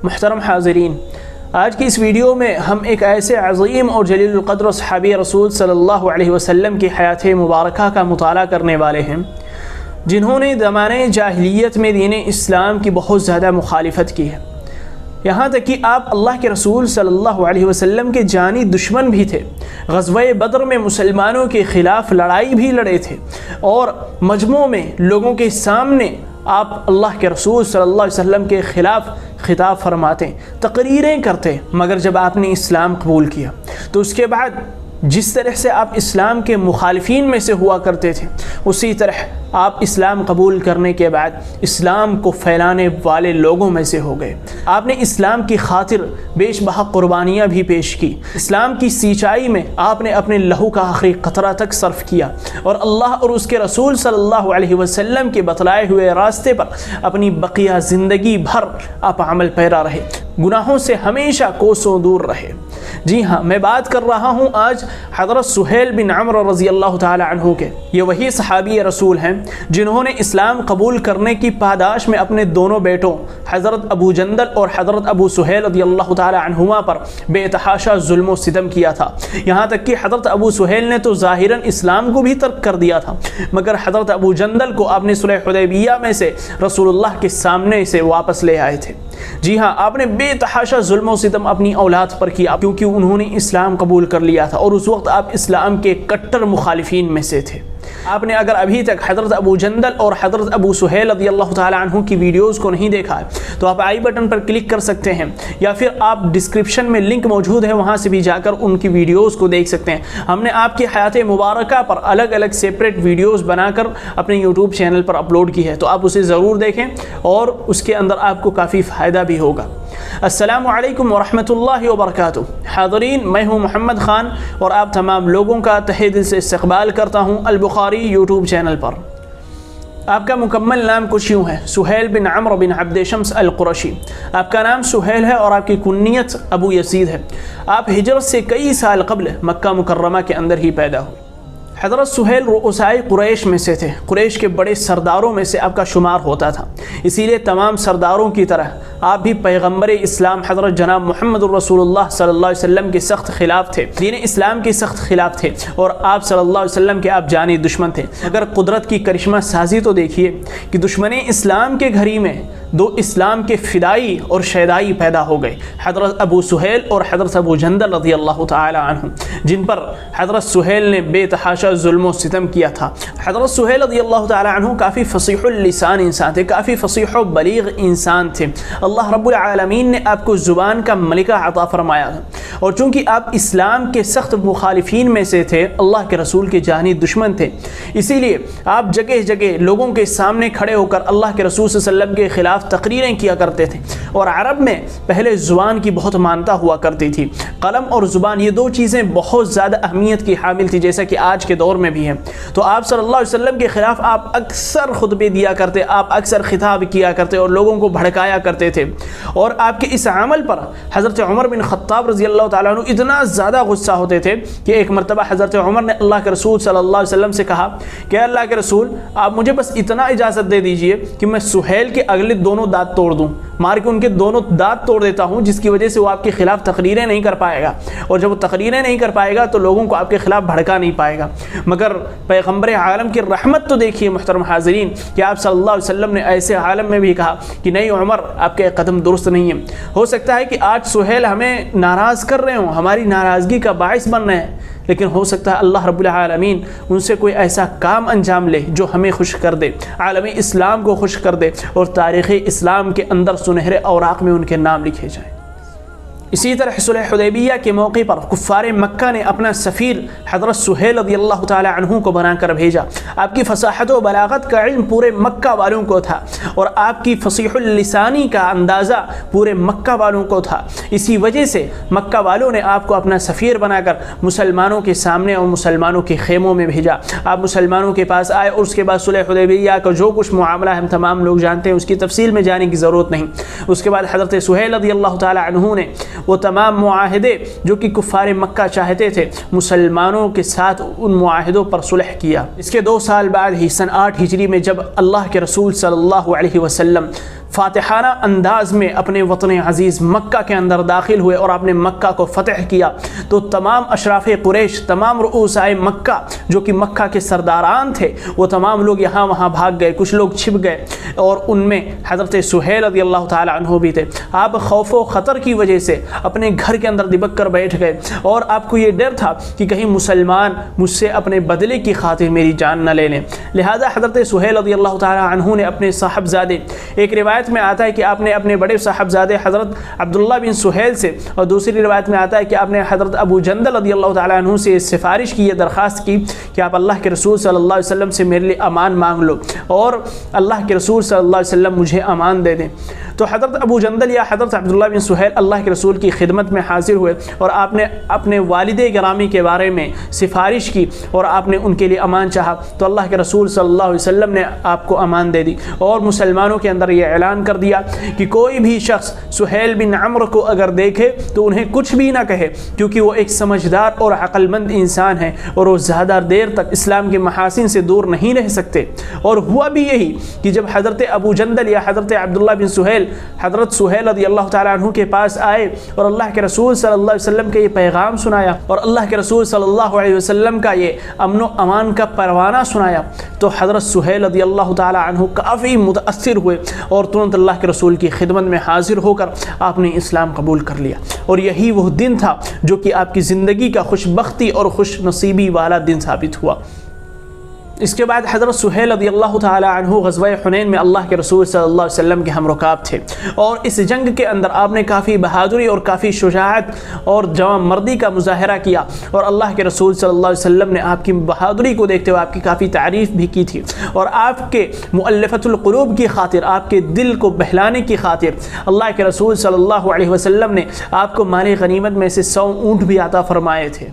محترم حاضرین، آج کی اس ویڈیو میں ہم ایک ایسے عظیم اور جلیل القدر صحابی رسول صلی اللہ علیہ وسلم کی حیات مبارکہ کا مطالعہ کرنے والے ہیں، جنہوں نے زمانۂ جاہلیت میں دین اسلام کی بہت زیادہ مخالفت کی ہے، یہاں تک کہ آپ اللہ کے رسول صلی اللہ علیہ وسلم کے جانی دشمن بھی تھے۔ غزوہ بدر میں مسلمانوں کے خلاف لڑائی بھی لڑے تھے اور مجمع میں لوگوں کے سامنے آپ اللہ کے رسول صلی اللہ علیہ وسلم کے خلاف خطاب فرماتے، تقریریں کرتے، مگر جب آپ نے اسلام قبول کیا تو اس کے بعد جس طرح سے آپ اسلام کے مخالفین میں سے ہوا کرتے تھے، اسی طرح آپ اسلام قبول کرنے کے بعد اسلام کو پھیلانے والے لوگوں میں سے ہو گئے۔ آپ نے اسلام کی خاطر بیش بہا قربانیاں بھی پیش کی، اسلام کی سینچائی میں آپ نے اپنے لہو کا آخری قطرہ تک صرف کیا اور اللہ اور اس کے رسول صلی اللہ علیہ وسلم کے بتلائے ہوئے راستے پر اپنی بقیہ زندگی بھر آپ عمل پیرا رہے، گناہوں سے ہمیشہ کوسوں دور رہے۔ جی ہاں، میں بات کر رہا ہوں آج حضرت سہیل بن عمرو رضی اللہ تعالی عنہ کے۔ یہ وہی صحابی رسول ہیں جنہوں نے اسلام قبول کرنے کی پاداش میں اپنے دونوں بیٹوں حضرت ابو جندل اور حضرت ابو سہیل رضی اللہ تعالی عنہما پر بے تحاشا ظلم و ستم کیا تھا، یہاں تک کہ حضرت ابو سہیل نے تو ظاہراً اسلام کو بھی ترک کر دیا تھا، مگر حضرت ابو جندل کو آپ نے صلح حدیبیہ میں سے رسول اللہ کے سامنے سے واپس لے آئے تھے۔ جی ہاں، آپ نے بے تحاشا ظلم و ستم اپنی اولاد پر کیا کیونکہ انہوں نے اسلام قبول کر لیا تھا اور اس وقت آپ اسلام کے کٹر مخالفین میں سے تھے۔ آپ نے اگر ابھی تک حضرت ابو جندل اور حضرت ابو سہیل رضی اللہ تعالی عنہ کی ویڈیوز کو نہیں دیکھا ہے تو آپ آئی بٹن پر کلک کر سکتے ہیں، یا پھر آپ ڈسکرپشن میں لنک موجود ہے، وہاں سے بھی جا کر ان کی ویڈیوز کو دیکھ سکتے ہیں۔ ہم نے آپ کی حیات مبارکہ پر الگ الگ سیپریٹ ویڈیوز بنا کر اپنے یوٹیوب چینل پر اپلوڈ کی ہے، تو آپ اسے ضرور دیکھیں اور اس کے اندر آپ کو کافی فائدہ بھی ہوگا۔ السلام علیکم ورحمۃ اللہ وبرکاتہ۔ حاضرین، میں ہوں محمد خان اور آپ تمام لوگوں کا تہہ دل سے استقبال کرتا ہوں البخاری یوٹیوب چینل پر۔ آپ کا مکمل نام کچھ یوں ہے، سہیل بن عمرو بن عبد شمس القرشی۔ آپ کا نام سہیل ہے اور آپ کی کنیت ابو یزید ہے۔ آپ ہجرت سے کئی سال قبل مکہ مکرمہ کے اندر ہی پیدا ہوئے۔ حضرت سہیل رؤسائے قریش میں سے تھے، قریش کے بڑے سرداروں میں سے آپ کا شمار ہوتا تھا، اسی لیے تمام سرداروں کی طرح آپ بھی پیغمبر اسلام حضرت جناب محمد الرسول اللہ صلی اللہ علیہ وسلم کے سخت خلاف تھے، دین اسلام کے سخت خلاف تھے اور آپ صلی اللہ علیہ وسلم کے آپ جانی دشمن تھے۔ اگر قدرت کی کرشمہ سازی تو دیکھیے کہ دشمن اسلام کے گھری میں دو اسلام کے فدائی اور شیدائی پیدا ہو گئے، حضرت ابو سہیل اور حضرت ابو جندل رضی اللہ تعالی عنہ، جن پر حضرت سہیل نے بے تحاشا ظلم و ستم کیا تھا۔ حضرت سہیل رضی اللہ تعالی عنہ کافی فصیح اللسان انسان تھے، کافی فصیح و بلیغ انسان تھے۔ اللہ رب العالمین نے آپ کو زبان کا ملکہ عطا فرمایا تھا، اور چونکہ آپ اسلام کے سخت مخالفین میں سے تھے، اللہ کے رسول کے جانی دشمن تھے، اسی لیے آپ جگہ جگہ لوگوں کے سامنے کھڑے ہو کر اللہ کے رسول صلی اللہ علیہ وسلم کے خلاف تقریریں کیا کرتے تھے۔ اور عرب میں پہلے زبان کی بہت مانتا ہوا کرتی تھی، قلم اور زبان یہ دو چیزیں بہت زیادہ اہمیت کی حامل تھی، جیسا کہ آج کے دور میں بھی ہیں۔ تو آپ صلی اللہ علیہ وسلم کے خلاف آپ اکثر خطبے دیا کرتے، آپ اکثر خطاب کیا کرتے اور لوگوں کو بھڑکایا کرتے تھے، اور آپ کے اس عمل پر حضرت عمر بن خطاب رضی اللہ تعالیٰ عنہ اتنا زیادہ غصہ ہوتے تھے کہ ایک مرتبہ حضرت عمر نے اللہ کے رسول صلی اللہ علیہ وسلم سے کہا کہ اللہ کے رسول، آپ مجھے بس اتنا اجازت دے دیجئے کہ میں سہیل کے اگلے دونوں دانت توڑ دوں، مار کے ان کے دونوں دانت توڑ دیتا ہوں، جس کی وجہ سے وہ آپ کے خلاف تقریریں نہیں کر پائے گا، اور جب وہ تقریریں نہیں کر پائے گا تو لوگوں کو آپ کے خلاف بھڑکا نہیں پائے گا۔ مگر پیغمبر عالم کی رحمت تو دیکھیے محترم حاضرین کہ آپ صلی اللہ علیہ وسلم نے ایسے عالم میں بھی کہا کہ نہیں عمر، آپ کے قدم درست نہیں ہے۔ ہو سکتا ہے کہ آج سہیل ہمیں ناراض کر رہے ہوں، ہماری ناراضگی کا باعث بن رہے ہیں، لیکن ہو سکتا ہے اللہ رب العالمین ان سے کوئی ایسا کام انجام لے جو ہمیں خوش کر دے، عالم اسلام کو خوش کر دے، اور تاریخ اسلام کے اندر سنہرے اوراق میں ان کے نام لکھے جائیں۔ اسی طرح صلح حدیبیہ کے موقع پر کفار مکہ نے اپنا سفیر حضرت سہیل رضی اللہ تعالی عنہ کو بنا کر بھیجا۔ آپ کی فصاحت و بلاغت کا علم پورے مکہ والوں کو تھا، اور آپ کی فصیح اللسانی کا اندازہ پورے مکہ والوں کو تھا، اسی وجہ سے مکہ والوں نے آپ کو اپنا سفیر بنا کر مسلمانوں کے سامنے اور مسلمانوں کے خیموں میں بھیجا۔ آپ مسلمانوں کے پاس آئے اور اس کے بعد صلح حدیبیہ کا جو کچھ معاملہ ہم تمام لوگ جانتے ہیں، اس کی تفصیل میں جانے کی ضرورت نہیں۔ اس کے بعد حضرت سہیل رضی اللہ تعالی عنہ نے وہ تمام معاہدے جو کہ کفار مکہ چاہتے تھے، مسلمانوں کے ساتھ ان معاہدوں پر صلح کیا۔ اس کے 2 سال بعد ہی سن 8 ہجری میں جب اللہ کے رسول صلی اللہ علیہ وسلم فاتحانہ انداز میں اپنے وطن عزیز مکہ کے اندر داخل ہوئے اور آپ نے مکہ کو فتح کیا تو تمام اشراف قریش، تمام رؤوسائے مکہ جو کہ مکہ کے سرداران تھے، وہ تمام لوگ یہاں وہاں بھاگ گئے، کچھ لوگ چھپ گئے، اور ان میں حضرت سہیل رضی اللہ تعالی عنہ بھی تھے۔ آپ خوف و خطر کی وجہ سے اپنے گھر کے اندر دبک کر بیٹھ گئے، اور آپ کو یہ ڈر تھا کہ کہیں مسلمان مجھ سے اپنے بدلے کی خاطر میری جان نہ لے لیں۔ لہذا حضرت سہیل رضی اللہ تعالی عنہ نے اپنے صاحبزادے، ایک روایت میں آتا ہے کہ آپ نے اپنے بڑے صاحبزادے حضرت عبداللہ بن سہیل سے، اور دوسری روایت میں آتا ہے کہ آپ نے حضرت ابو جندل رضی اللہ تعالی عنہ سے سفارش کی، یہ درخواست کی کہ آپ اللہ کے رسول صلی اللہ علیہ وسلم سے میرے لیے امان مانگ لو اور اللہ کے رسول صلی اللہ علیہ وسلم مجھے امان دے دیں۔ تو حضرت ابو جندل یا حضرت عبداللہ بن سہیل اللہ کے رسول کی خدمت میں حاضر ہوئے، اور آپ نے اپنے والد گرامی کے بارے میں سفارش کی اور آپ نے ان کے لیے امان چاہا، تو اللہ کے رسول صلی اللہ علیہ وسلم نے آپ کو امان دے دی، اور مسلمانوں کے اندر یہ اعلان کر دیا کہ کوئی بھی شخص سہیل بن عمرو کو اگر دیکھے تو انہیں کچھ بھی نہ کہے، کیونکہ وہ ایک سمجھدار اور عقل مند انسان ہے اور وہ زیادہ دیر تک اسلام کے محاسن سے دور نہیں رہ سکتے۔ اور ہوا بھی یہی کہ جب حضرت ابو جندل یا حضرت عبداللہ بن سہیل حضرت سہیل رضی اللہ تعالیٰ عنہ کے پاس آئے اور اللہ کے رسول صلی اللہ علیہ وسلم کا یہ پیغام سنایا اور اللہ کے رسول صلی اللہ علیہ وسلم کا یہ امن و امان کا پروانہ سنایا، تو حضرت سہیل رضی اللہ تعالیٰ عنہ کافی متاثر ہوئے اور ترنت اللہ کے رسول کی خدمت میں حاضر ہو کر آپ نے اسلام قبول کر لیا۔ اور یہی وہ دن تھا جو کہ آپ کی زندگی کا خوش بختی اور خوش نصیبی والا دن ثابت ہوا۔ اس کے بعد حضرت سہیل رضی اللہ تعالی عنہ غزوہ حنین میں اللہ کے رسول صلی اللہ علیہ وسلم کے ہم رکاب تھے، اور اس جنگ کے اندر آپ نے کافی بہادری اور کافی شجاعت اور جواں مردی کا مظاہرہ کیا، اور اللہ کے رسول صلی اللہ علیہ وسلم نے آپ کی بہادری کو دیکھتے ہوئے آپ کی کافی تعریف بھی کی تھی، اور آپ کے مؤلفۃ القلوب کی خاطر، آپ کے دل کو بہلانے کی خاطر اللہ کے رسول صلی اللہ علیہ وسلم نے آپ کو مال غنیمت میں سے 100 اونٹ بھی عطا فرمائے تھے۔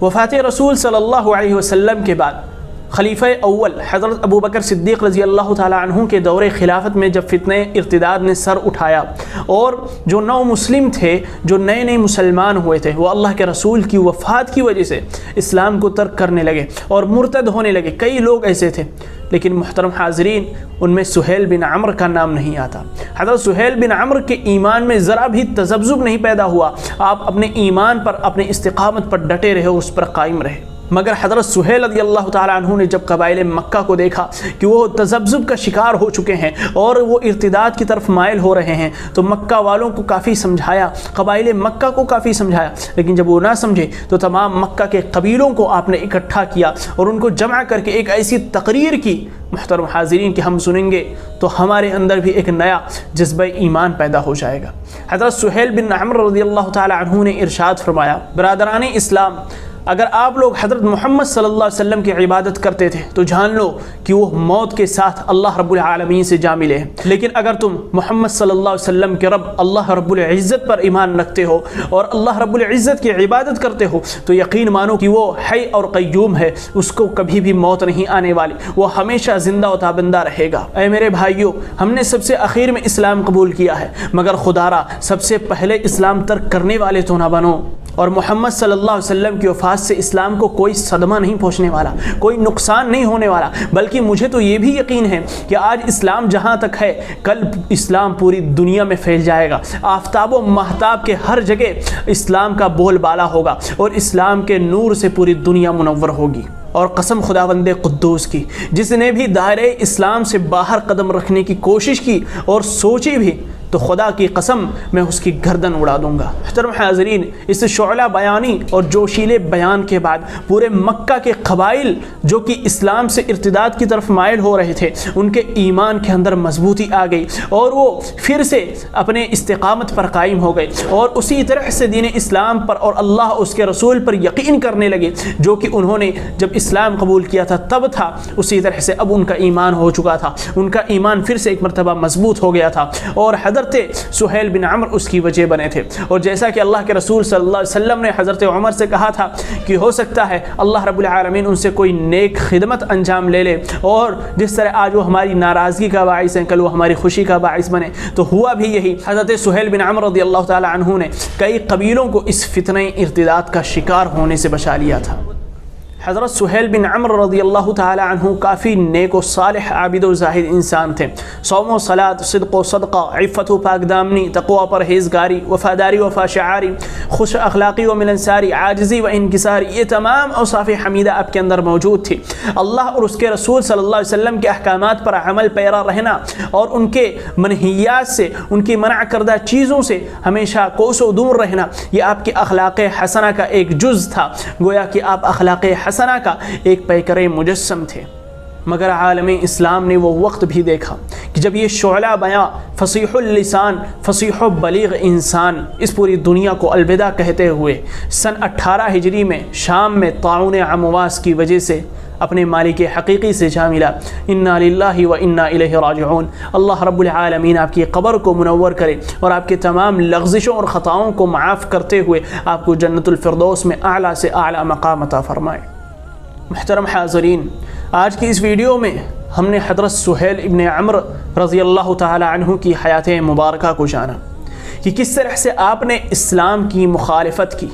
وفات رسول صلی اللہ علیہ وسلم کے بعد خلیفہ اول حضرت ابو بکر صدیق رضی اللہ تعالی عنہ کے دور خلافت میں جب فتنہ ارتداد نے سر اٹھایا اور جو نو مسلم تھے، جو نئے نئے مسلمان ہوئے تھے، وہ اللہ کے رسول کی وفات کی وجہ سے اسلام کو ترک کرنے لگے اور مرتد ہونے لگے۔ کئی لوگ ایسے تھے، لیکن محترم حاضرین، ان میں سہیل بن عمرو کا نام نہیں آتا۔ حضرت سہیل بن عمرو کے ایمان میں ذرا بھی تذبذب نہیں پیدا ہوا، آپ اپنے ایمان پر، اپنے استقامت پر ڈٹے رہے اور اس پر قائم رہے۔ مگر حضرت سہیل رضی اللہ تعالیٰ عنہ نے جب قبائل مکہ کو دیکھا کہ وہ تذبذب کا شکار ہو چکے ہیں اور وہ ارتداد کی طرف مائل ہو رہے ہیں، تو مکہ والوں کو کافی سمجھایا، قبائل مکہ کو کافی سمجھایا، لیکن جب وہ نہ سمجھے تو تمام مکہ کے قبیلوں کو آپ نے اکٹھا کیا اور ان کو جمع کر کے ایک ایسی تقریر کی، محترم حاضرین، کہ ہم سنیں گے تو ہمارے اندر بھی ایک نیا جذبہ ایمان پیدا ہو جائے گا۔ حضرت سہیل بن عمرو رضی اللہ تعالیٰ عنہ نے ارشاد فرمایا، برادران اسلام، اگر آپ لوگ حضرت محمد صلی اللہ علیہ وسلم کی عبادت کرتے تھے تو جان لو کہ وہ موت کے ساتھ اللہ رب العالمین سے جا ملے ہیں، لیکن اگر تم محمد صلی اللہ علیہ وسلم کے رب اللہ رب العزت پر ایمان رکھتے ہو اور اللہ رب العزت کی عبادت کرتے ہو تو یقین مانو کہ وہ حی اور قیوم ہے، اس کو کبھی بھی موت نہیں آنے والی، وہ ہمیشہ زندہ و تابندہ رہے گا۔ اے میرے بھائیوں، ہم نے سب سے آخر میں اسلام قبول کیا ہے، مگر خدا را سب سے پہلے اسلام ترک کرنے والے تو نہ بنو، اور محمد صلی اللہ علیہ وسلم کی وفات سے اسلام کو کوئی صدمہ نہیں پہنچنے والا، کوئی نقصان نہیں ہونے والا، بلکہ مجھے تو یہ بھی یقین ہے کہ آج اسلام جہاں تک ہے، کل اسلام پوری دنیا میں پھیل جائے گا، آفتاب و مہتاب کے ہر جگہ اسلام کا بول بالا ہوگا اور اسلام کے نور سے پوری دنیا منور ہوگی۔ اور قسم خداوند قدوس کی، جس نے بھی دائرے اسلام سے باہر قدم رکھنے کی کوشش کی اور سوچی بھی، تو خدا کی قسم میں اس کی گردن اڑا دوں گا۔ محترم حاضرین، اس شعلہ بیانی اور جوشیلے بیان کے بعد پورے مکہ کے قبائل جو کہ اسلام سے ارتداد کی طرف مائل ہو رہے تھے، ان کے ایمان کے اندر مضبوطی آ گئی اور وہ پھر سے اپنے استقامت پر قائم ہو گئے اور اسی طرح سے دین اسلام پر اور اللہ اس کے رسول پر یقین کرنے لگے، جو کہ انہوں نے جب اسلام قبول کیا تھا تب تھا، اسی طرح سے اب ان کا ایمان ہو چکا تھا، ان کا ایمان پھر سے ایک مرتبہ مضبوط ہو گیا تھا، اور حضرت سہیل بن عمرو اس کی وجہ بنے تھے۔ اور جیسا کہ اللہ کے رسول صلی اللہ علیہ وسلم نے حضرت عمر سے کہا تھا کہ ہو سکتا ہے اللہ رب العالمین ان سے کوئی نیک خدمت انجام لے لے، اور جس طرح آج وہ ہماری ناراضگی کا باعث ہیں، کل وہ ہماری خوشی کا باعث بنے، تو ہوا بھی یہی۔ حضرت سہیل بن عمرو رضی اللہ تعالی عنہ نے کئی قبیلوں کو اس فتنہ ارتداد کا شکار ہونے سے بچا لیا تھا۔ حضرت سہیل بن عمرو رضی اللہ تعالی عنہ کافی نیک و صالح عابد و زاہد انسان تھے. صوم و صلاۃ، صدق و صدقہ، عفت و پاک دامنی، تقوی و پرہیزگاری، وفاداری و فاشعاری، خوش اخلاقی و ملنساری، عاجزی و انکساری، یہ تمام اوصاف حمیدہ آپ کے اندر موجود تھی. اللہ اور اس کے رسول صلی اللہ علیہ وسلم کے احکامات پر عمل پیرا رہنا اور ان کے منہیات سے، ان کی منع کردہ چیزوں سے ہمیشہ کوس و دور رہنا، یہ آپ کے اخلاق حسنہ کا ایک جز تھا. گویا کہ آپ اخلاق حسنہ کا ایک پیکر مجسم تھے. مگر عالم اسلام نے وہ وقت بھی دیکھا کہ جب یہ شعلہ بیاں، فصیح اللسان، فصیح و بلیغ انسان اس پوری دنیا کو الوداع کہتے ہوئے سن 18 ہجری میں شام میں طاعون عمواس کی وجہ سے اپنے مالک حقیقی سے جا ملا. انا للہ و انا الیہ راجعون. اللہ رب العالمین آپ کی قبر کو منور کرے اور آپ کے تمام لغزشوں اور خطاؤں کو معاف کرتے ہوئے آپ کو جنت الفردوس میں اعلیٰ سے اعلیٰ مقام عطا فرمائے. محترم حاضرین، آج کی اس ویڈیو میں ہم نے حضرت سہیل ابن عمرو رضی اللہ تعالی عنہ کی حیات مبارکہ کو جانا کہ کس طرح سے آپ نے اسلام کی مخالفت کی،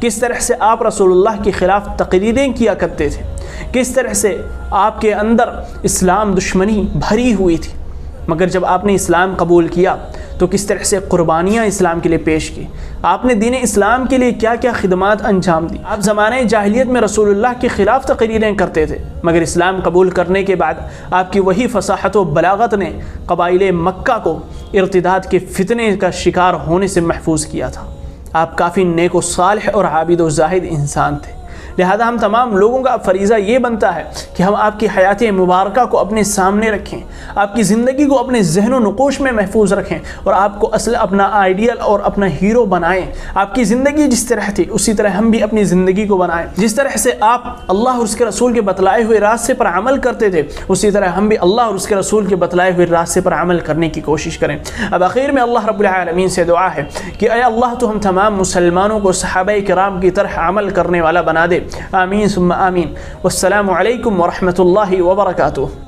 کس طرح سے آپ رسول اللہ کے خلاف تقریریں کیا کرتے تھے، کس طرح سے آپ کے اندر اسلام دشمنی بھری ہوئی تھی. مگر جب آپ نے اسلام قبول کیا تو کس طرح سے قربانیاں اسلام کے لیے پیش کی، آپ نے دین اسلام کے لیے کیا کیا خدمات انجام دی. آپ زمانہ جاہلیت میں رسول اللہ کے خلاف تقریریں کرتے تھے، مگر اسلام قبول کرنے کے بعد آپ کی وہی فصاحت و بلاغت نے قبائل مکہ کو ارتداد کے فتنے کا شکار ہونے سے محفوظ کیا تھا. آپ کافی نیک و صالح اور عابد و زاہد انسان تھے. لہذا ہم تمام لوگوں کا فریضہ یہ بنتا ہے کہ ہم آپ کی حیات مبارکہ کو اپنے سامنے رکھیں، آپ کی زندگی کو اپنے ذہن و نقوش میں محفوظ رکھیں اور آپ کو اصل اپنا آئیڈیل اور اپنا ہیرو بنائیں. آپ کی زندگی جس طرح تھی اسی طرح ہم بھی اپنی زندگی کو بنائیں. جس طرح سے آپ اللہ اور اس کے رسول کے بتلائے ہوئے راستے پر عمل کرتے تھے اسی طرح ہم بھی اللہ اور اس کے رسول کے بتلائے ہوئے راستے پر عمل کرنے کی کوشش کریں. اب آخر میں اللہ رب العالمین سے دعا ہے کہ اے اللہ تو ہم تمام مسلمانوں کو صحابہ کرام کی طرح عمل کرنے والا بنا دے. آمین ثم آمین. والسلام علیکم ورحمۃ اللہ وبرکاتہ.